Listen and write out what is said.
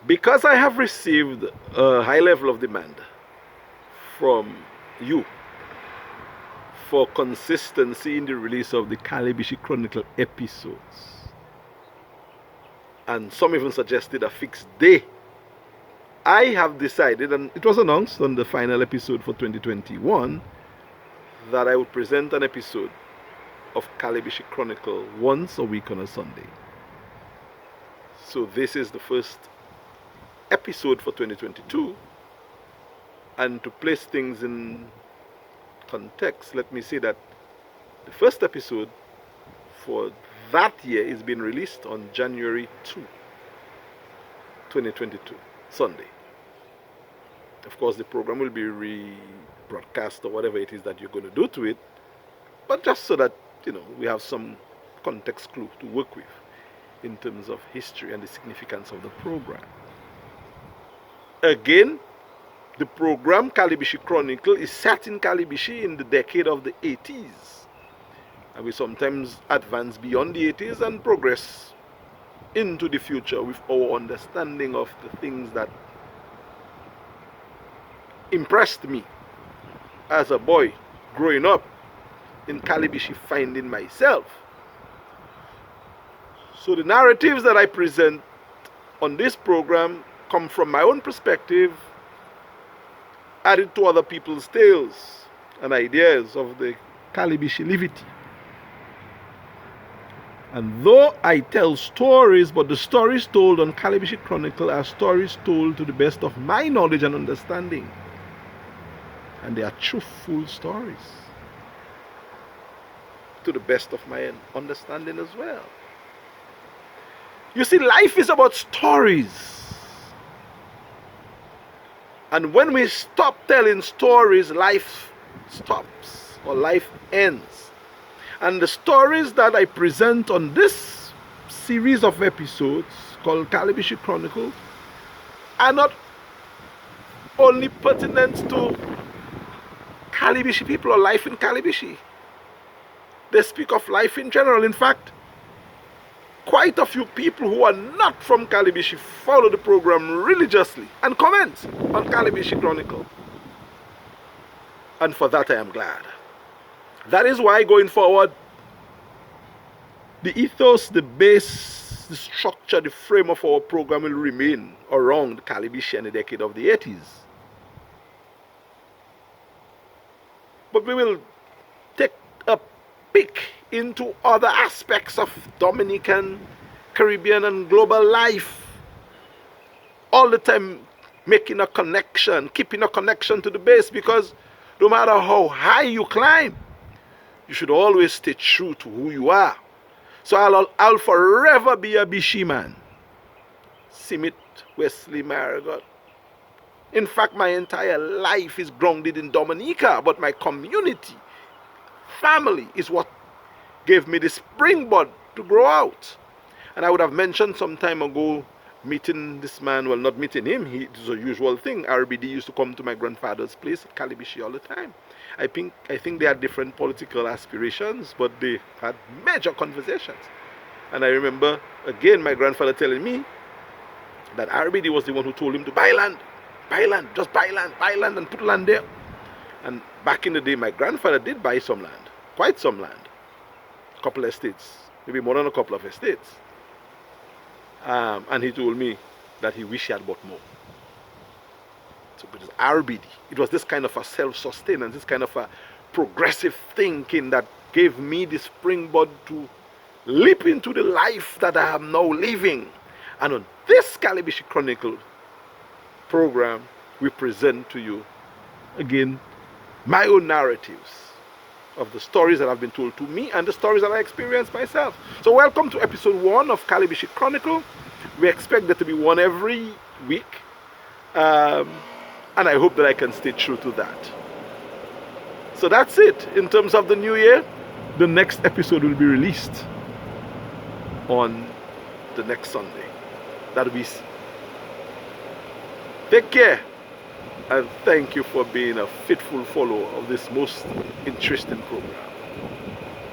Because I have received a high level of demand from you for consistency in the release of the Calibishie Chronicle episodes, and some even suggested a fixed day, I have decided, and it was announced on the final episode for 2021, that I would present an episode of Calibishie Chronicle once a week on a Sunday. So this is the first episode for 2022, and to place things in context, let me say that the first episode for that year is being released on January 2, 2022, Sunday. Of course, the program will be rebroadcast or whatever it is that you're going to do to it, but just so that we have some context clue to work with in terms of history and the significance of the program. Again, the program Calibishie Chronicle is set in Calibishie in the decade of the 80s. And we sometimes advance beyond the 80s and progress into the future with our understanding of the things that impressed me as a boy growing up in Calibishie, finding myself. So the narratives that I present on this program come from my own perspective, added to other people's tales and ideas of the Calibishie livity. And though I tell stories, but the stories told on Calibishie Chronicle are stories told to the best of my knowledge and understanding. And they are truthful stories to the best of my understanding as well. You see, life is about stories. And when we stop telling stories, life stops or life ends. And the stories that I present on this series of episodes called Calibishie Chronicle are not only pertinent to Calibishie people or life in Calibishie. They speak of life in general. In fact, quite a few people who are not from Calibishie follow the program religiously and comment on Calibishie Chronicle. And for that I am glad. That is why going forward, the ethos, the base, the structure, the frame of our program will remain around Calibishie and the decade of the 80s. But we will take a peek into other aspects of Dominican, Caribbean, and global life. All the time making a connection, keeping a connection to the base, because no matter how high you climb, you should always stay true to who you are. So I'll forever be a Bishi man. Simit, Wesley, Marigot. In fact, my entire life is grounded in Dominica, but my community, family, is what gave me the springboard to grow out. And I would have mentioned some time ago meeting this man, well, not meeting him, it was a usual thing. RBD used to come to my grandfather's place at Calibishie all the time. I think they had different political aspirations, but they had major conversations. And I remember, again, my grandfather telling me that RBD was the one who told him to buy land, just buy land and put land there. And back in the day, my grandfather did buy some land, quite some land. A couple of estates, maybe more than a couple of estates. And he told me that he wished he had bought more. So it was RBD. It was this kind of a self-sustenance, this kind of a progressive thinking that gave me the springboard to leap into the life that I am now living. And on this Calibishie Chronicle program, we present to you, again, my own narratives of the stories that have been told to me and the stories that I experienced myself. So welcome to episode 1 of Calibishie Chronicle. We expect there to be one every week. And I hope that I can stay true to that. So that's it. In terms of the new year, the next episode will be released on the next Sunday. That'll be. Take care. And thank you for being a faithful follower of this most interesting program.